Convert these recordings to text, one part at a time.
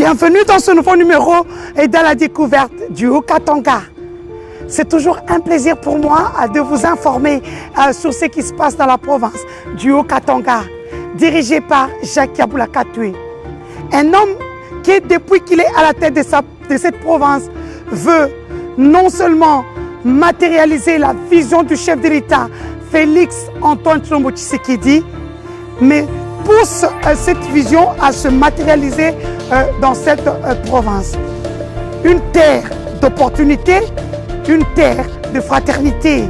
Bienvenue dans ce nouveau numéro et dans la découverte du Haut-Katanga. C'est toujours un plaisir pour moi de vous informer sur ce qui se passe dans la province du Haut-Katanga, dirigé par Jacques Yabula Katoué. Un homme qui, depuis qu'il est à la tête de cette province, veut non seulement matérialiser la vision du chef de l'État, Félix Antoine Tshilombo Tshisekedi, mais pousse cette vision à se matérialiser dans cette province. Une terre d'opportunités, une terre de fraternité.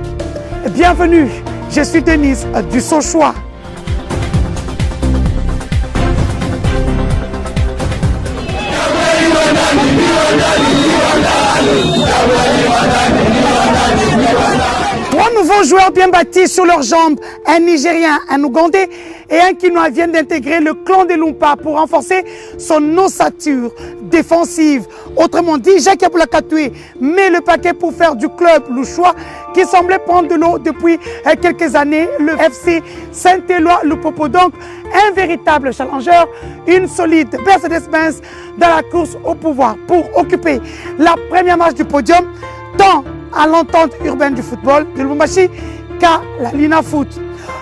Bienvenue, je suis Denise du Sochois. Trois nouveaux joueurs bien bâtis sur leurs jambes, un Nigérien, un Ougandais et un Kinois viennent d'intégrer le clan des Lumpa pour renforcer son ossature défensive. Autrement dit, Jacques Yabula Katoué met le paquet pour faire du club louchois qui semblait prendre de l'eau depuis quelques années, le FC Saint-Éloi-Lupopo. Donc, un véritable challenger, une solide Mercedes-Benz dans la course au pouvoir pour occuper la première marche du podium, tant à l'entente urbaine du football de Lubumbashi qu'à la Lina Foot.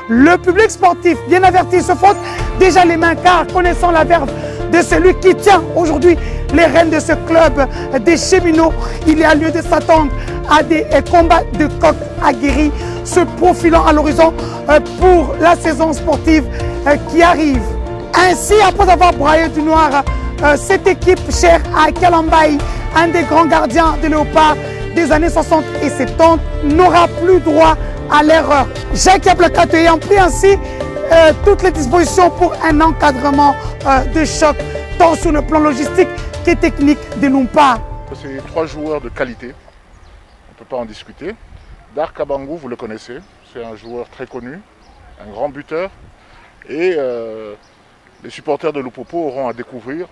Le public sportif, bien averti, se frotte déjà les mains car connaissant la verve de celui qui tient aujourd'hui les rênes de ce club des cheminots, il y a lieu de s'attendre à des combats de coqs aguerris se profilant à l'horizon pour la saison sportive qui arrive. Ainsi, après avoir broyé du noir cette équipe chère à Kalambaï, un des grands gardiens de Léopard des années 60 et 70, n'aura plus droit à l'erreur. Jacques Yabula Katoué a pris ainsi toutes les dispositions pour un encadrement de choc, tant sur le plan logistique que technique des Lumpa. C'est trois joueurs de qualité, on ne peut pas en discuter. Dar Kabangu, vous le connaissez, c'est un joueur très connu, un grand buteur. Et les supporters de Lupopo auront à découvrir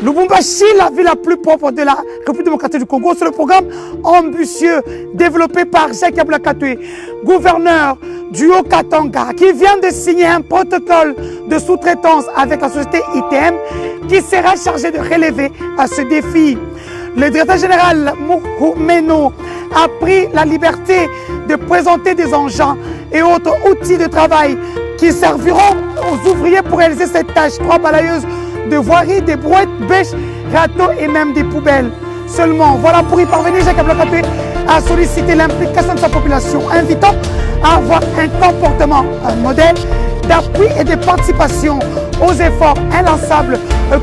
Lubumbashi, la ville la plus propre de la République démocratique du Congo, c'est le programme ambitieux développé par Jacques Yabula Katoué, gouverneur du Haut-Katanga, qui vient de signer un protocole de sous-traitance avec la société ITM qui sera chargé de relever à ce défi. Le directeur général Mouhoumeno a pris la liberté de présenter des engins et autres outils de travail qui serviront aux ouvriers pour réaliser cette tâche. 3 balayeuses de voirie, des brouettes, bêches, râteaux et même des poubelles. Seulement, voilà pour y parvenir, Jacques Yabula Katoué a sollicité l'implication de sa population, invitant à avoir un comportement modèle d'appui et de participation aux efforts inlassables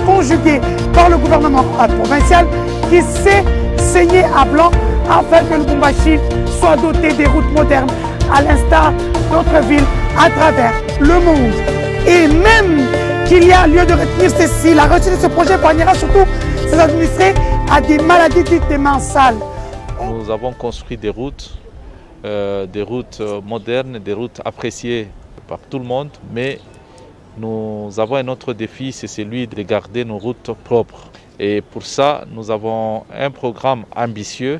conjugués par le gouvernement provincial qui s'est saigné à blanc afin que le Lubumbashi soit doté des routes modernes à l'instar d'autres villes à travers le monde. Et même qu'il y a lieu de retenir ceci, la réussite de ce projet épargnera surtout ses administrés à des maladies dites des mains sales. Nous avons construit des routes modernes, des routes appréciées par tout le monde, mais nous avons un autre défi, c'est celui de garder nos routes propres. Et pour ça, nous avons un programme ambitieux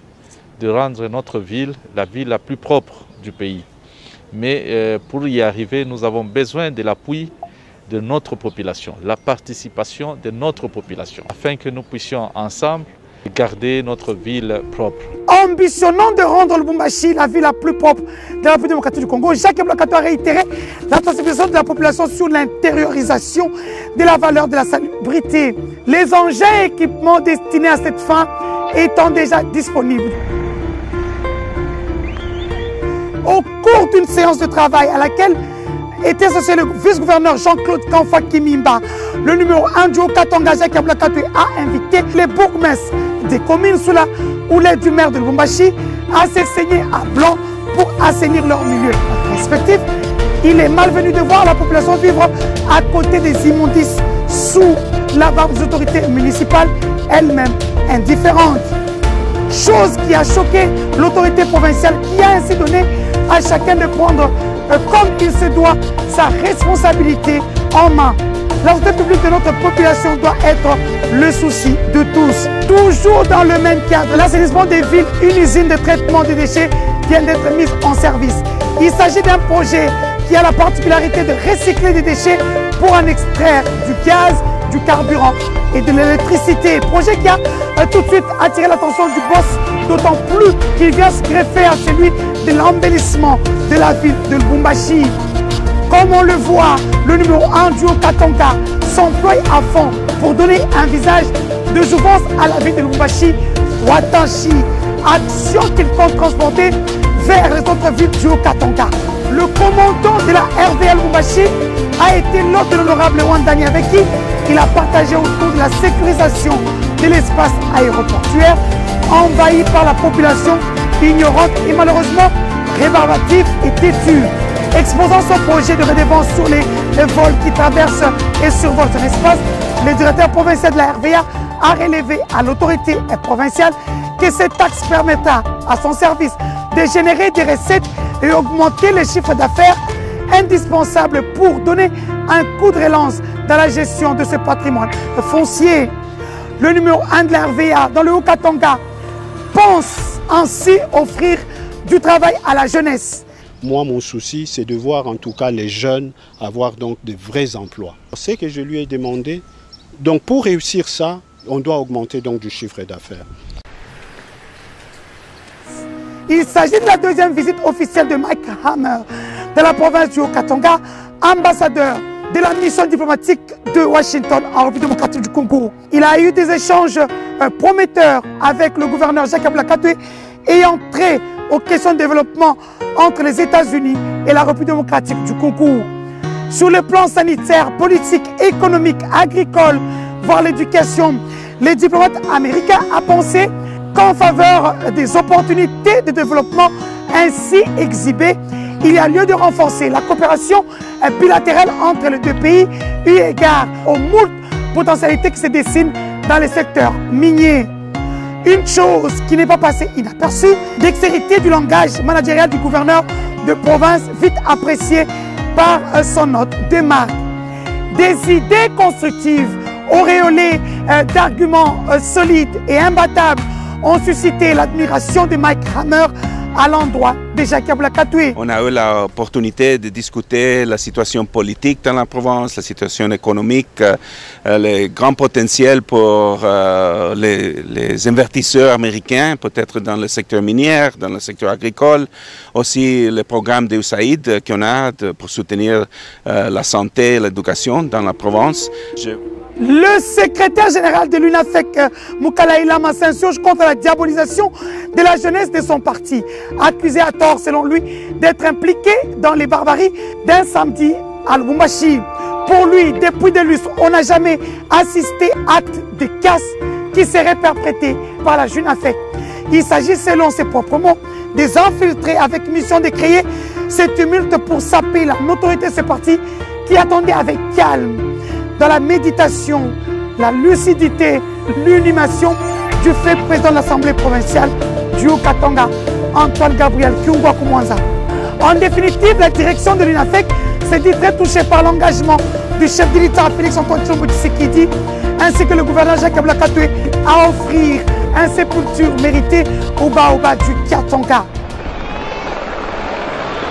de rendre notre ville la ville la plus propre du pays. Mais pour y arriver, nous avons besoin de l'appui de notre population, la participation de notre population, afin que nous puissions ensemble garder notre ville propre. Ambitionnant de rendre Lubumbashi la ville la plus propre de la République démocratique du Congo, Jacques Yabula Katoué a réitéré la sensibilisation de la population sur l'intériorisation de la valeur de la salubrité. Les engins et équipements destinés à cette fin étant déjà disponibles. Au cours d'une séance de travail à laquelle était associé le vice-gouverneur Jean-Claude Kanfa Kimimba, le numéro 1 du Haut-Katanga, Jacques Yabula Katoué a invité les bourgmestres des communes sous la houlette du maire de Lubumbashi à se saigner à blanc pour assainir leur milieu respectif. Il est malvenu de voir la population vivre à côté des immondices sous la barbe des autorités municipales, elles-mêmes indifférentes. Chose qui a choqué l'autorité provinciale qui a ainsi donné à chacun de prendre comme il se doit sa responsabilité en main. La santé publique de notre population doit être le souci de tous. Toujours dans le même cadre, l'assainissement des villes, une usine de traitement des déchets vient d'être mise en service. Il s'agit d'un projet qui a la particularité de recycler des déchets pour en extraire du gaz, du carburant et de l'électricité. Projet qui a tout de suite attiré l'attention du boss, d'autant plus qu'il vient se greffer à celui de l'embellissement de la ville de Lubumbashi. Comme on le voit, le numéro 1 du Haut-Katanga s'emploie à fond pour donner un visage de jouvence à la ville de Lubumbashi, Watanshi, action qu'il compte transporter vers les autres villes du Haut-Katanga. Le commandant de la RVA Lubumbashi a été l'hôte de l'honorable Wandani avec qui il a partagé autour de la sécurisation de l'espace aéroportuaire envahi par la population ignorante et malheureusement rébarbative et têtue. Exposant son projet de redevance sur les vols qui traversent et survolent son espace, le directeur provincial de la RVA a relevé à l'autorité provinciale que cette taxe permettra à son service de générer des recettes et augmenter les chiffres d'affaires indispensables pour donner un coup de relance dans la gestion de ce patrimoine foncier. Le numéro 1 de la RVA dans le Haut-Katanga pense ainsi offrir du travail à la jeunesse. Moi, mon souci, c'est de voir en tout cas les jeunes avoir donc de vrais emplois. C'est ce que je lui ai demandé. Donc pour réussir ça, on doit augmenter donc du chiffre d'affaires. Il s'agit de la deuxième visite officielle de Mike Hammer dans la province du Haut-Katanga, ambassadeur de la mission diplomatique de Washington en République démocratique du Congo. Il a eu des échanges prometteurs avec le gouverneur Jacques Katoué ayant trait aux questions de développement entre les États-Unis et la République démocratique du Congo. Sur le plan sanitaire, politique, économique, agricole, voire l'éducation, les diplomates américains ont pensé qu'en faveur des opportunités de développement ainsi exhibées, il y a lieu de renforcer la coopération bilatérale entre les deux pays, eu égard aux moultes potentialités qui se dessinent dans les secteurs miniers. Une chose qui n'est pas passée inaperçue, dextérité du langage managérial du gouverneur de province, vite apprécié par son hôte de marque. Des idées constructives, auréolées d'arguments solides et imbattables, ont suscité l'admiration de Mike Hammer à l'endroit de Jacques Katoué. On a eu l'opportunité de discuter la situation politique dans la province, la situation économique, le grand potentiel pour les investisseurs américains, peut-être dans le secteur minier, dans le secteur agricole, aussi le programme de USAID qu'on a pour soutenir la santé et l'éducation dans la province. Le secrétaire général de l'UNAFEC, Moukalaïla s'insurge contre la diabolisation de la jeunesse de son parti, accusé à tort selon lui d'être impliqué dans les barbaries d'un samedi à Lubumbashi. Pour lui, depuis des lustres, on n'a jamais assisté à acte de casse qui serait perpétré par la JUNAFEC. Il s'agit, selon ses propres mots, des infiltrés avec mission de créer ce tumulte pour saper la notoriété de ce parti qui attendait avec calme, dans la méditation, la lucidité, l'unimation du fait président de l'Assemblée provinciale du Haut-Katanga, Antoine Gabriel Kyungwa Kumwanza. En définitive, la direction de l'UNAFEC s'est dit très touchée par l'engagement du chef de l'État Félix-Antoine Tshisekedi ainsi que le gouverneur Jacques Katoué à offrir une sépulture méritée au Baobab du Katanga.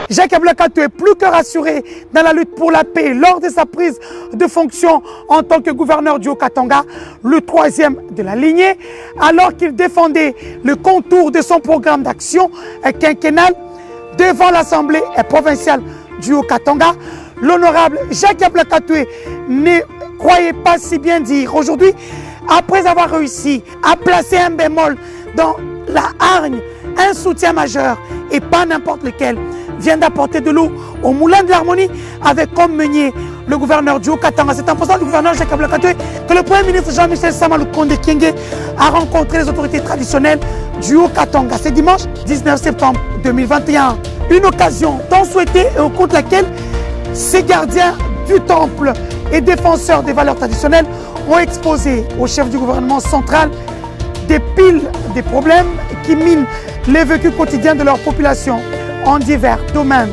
Jacques Katoué est plus que rassuré dans la lutte pour la paix lors de sa prise de fonction en tant que gouverneur du Haut-Katanga, le troisième de la lignée, alors qu'il défendait le contour de son programme d'action quinquennal devant l'Assemblée provinciale du Haut-Katanga. L'honorable Jacques Katoué ne croyait pas si bien dire. Aujourd'hui, après avoir réussi à placer un bémol dans la hargne, un soutien majeur et pas n'importe lequel, vient d'apporter de l'eau au moulin de l'harmonie avec comme meunier le gouverneur du Haut-Katanga. C'est en posant du gouverneur Jacques Katoué que le Premier ministre Jean-Michel Sama Lukonde Kyenge a rencontré les autorités traditionnelles du Haut-Katanga. C'est dimanche 19 septembre 2021. Une occasion tant souhaitée et au cours de laquelle ces gardiens du temple et défenseurs des valeurs traditionnelles ont exposé au chef du gouvernement central des piles de problèmes qui minent les vécus quotidiens de leur population en divers domaines.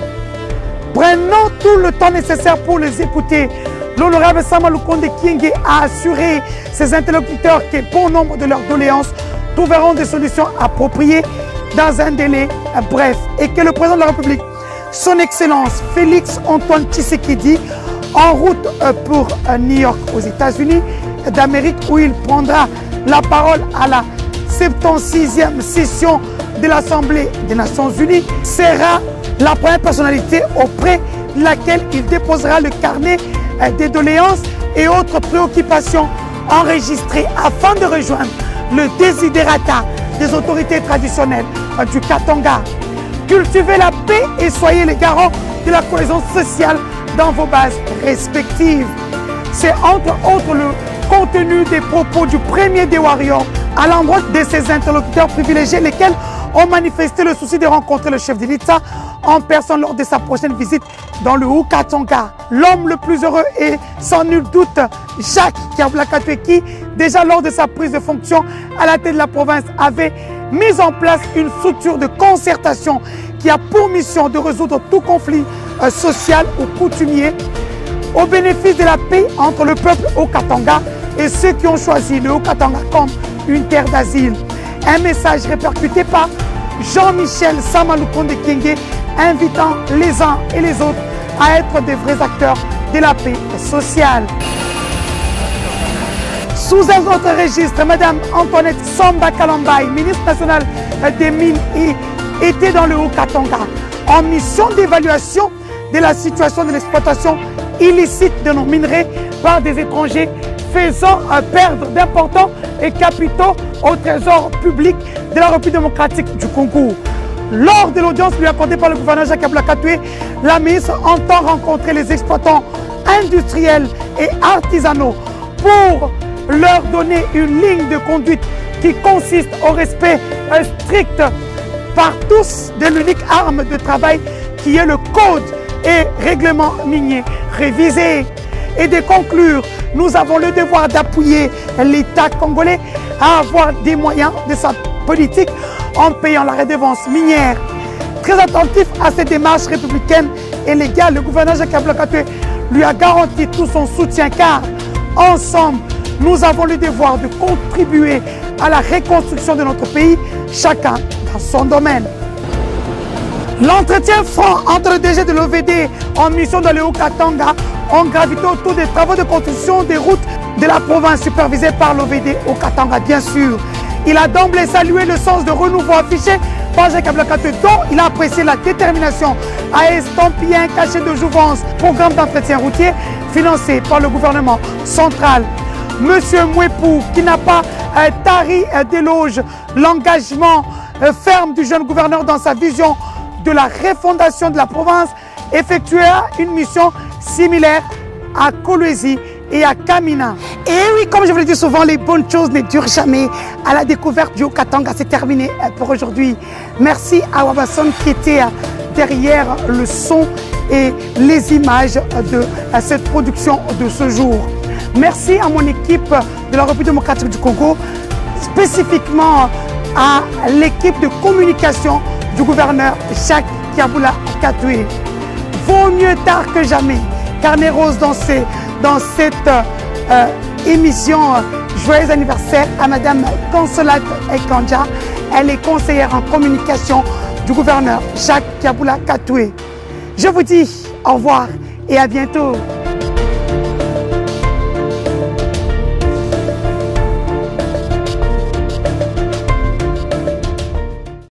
Prenons tout le temps nécessaire pour les écouter. L'honorable Samalou Condé Kyenge a assuré ses interlocuteurs que bon nombre de leurs doléances trouveront des solutions appropriées dans un délai bref et que le président de la République, son Excellence Félix Antoine Tshisekedi, en route pour New York aux États-Unis d'Amérique, où il prendra la parole à la 76e session de l'Assemblée des Nations Unies, sera la première personnalité auprès de laquelle il déposera le carnet des doléances et autres préoccupations enregistrées afin de rejoindre le desiderata des autorités traditionnelles du Katanga. Cultivez la paix et soyez les garants de la cohésion sociale dans vos bases respectives. C'est entre autres le contenu des propos du premier des Warriors à l'endroit de ses interlocuteurs privilégiés, lesquels ont manifesté le souci de rencontrer le chef de l'État en personne lors de sa prochaine visite dans le Haut-Katanga. L'homme le plus heureux est sans nul doute Jacques Kabila Katumbi, qui, déjà lors de sa prise de fonction à la tête de la province, avait mis en place une structure de concertation qui a pour mission de résoudre tout conflit social ou coutumier au bénéfice de la paix entre le peuple Haut-Katanga et ceux qui ont choisi le Haut-Katanga comme une terre d'asile. Un message répercuté par Jean-Michel Samalou Condé Kyenge, invitant les uns et les autres à être des vrais acteurs de la paix sociale. Sous un autre registre, Mme Antoinette Samba Kalambay, ministre nationale des Mines, était dans le Haut-Katanga en mission d'évaluation de la situation de l'exploitation illicite de nos minerais par des étrangers, faisant perdre d'importants capitaux au trésor public de la République démocratique du Congo. Lors de l'audience lui accordée par le gouverneur Jacques Kabila Katumbi, la ministre entend rencontrer les exploitants industriels et artisanaux pour leur donner une ligne de conduite qui consiste au respect strict par tous de l'unique arme de travail qui est le code et règlement minier révisé. Et de conclure, nous avons le devoir d'appuyer l'État congolais à avoir des moyens de sa politique en payant la redevance minière. Très attentif à ces démarches républicaines et légales, le gouverneur Jacques Kabila Katumbi lui a garanti tout son soutien car ensemble, nous avons le devoir de contribuer à la reconstruction de notre pays, chacun dans son domaine. L'entretien franc entre le DG de l'OVD en mission dans le Haut-Katanga ont gravité autour des travaux de construction des routes de la province supervisées par l'OVD au Katanga, bien sûr. Il a d'emblée salué le sens de renouveau affiché par Jacques Kabila Katumbi, dont il a apprécié la détermination à estampiller un cachet de jouvence, programme d'entretien routier financé par le gouvernement central. Monsieur Mouepou, qui n'a pas tari d'éloge l'engagement ferme du jeune gouverneur dans sa vision de la refondation de la province, effectuera une mission similaire à Kolwezi et à Kamina. Et oui, comme je vous le dis souvent, les bonnes choses ne durent jamais. À la découverte du Haut-Katanga, c'est terminé pour aujourd'hui. Merci à Wabasson qui était derrière le son et les images de cette production de ce jour. Merci à mon équipe de la République démocratique du Congo, spécifiquement à l'équipe de communication du gouverneur Jacques Kabila Katumbi. Vaut mieux tard que jamais. Carnet rose dans cette émission. Joyeux anniversaire à Madame Consolate Ekanja. Elle est conseillère en communication du gouverneur Jacques Kabila Katumbi. Je vous dis au revoir et à bientôt.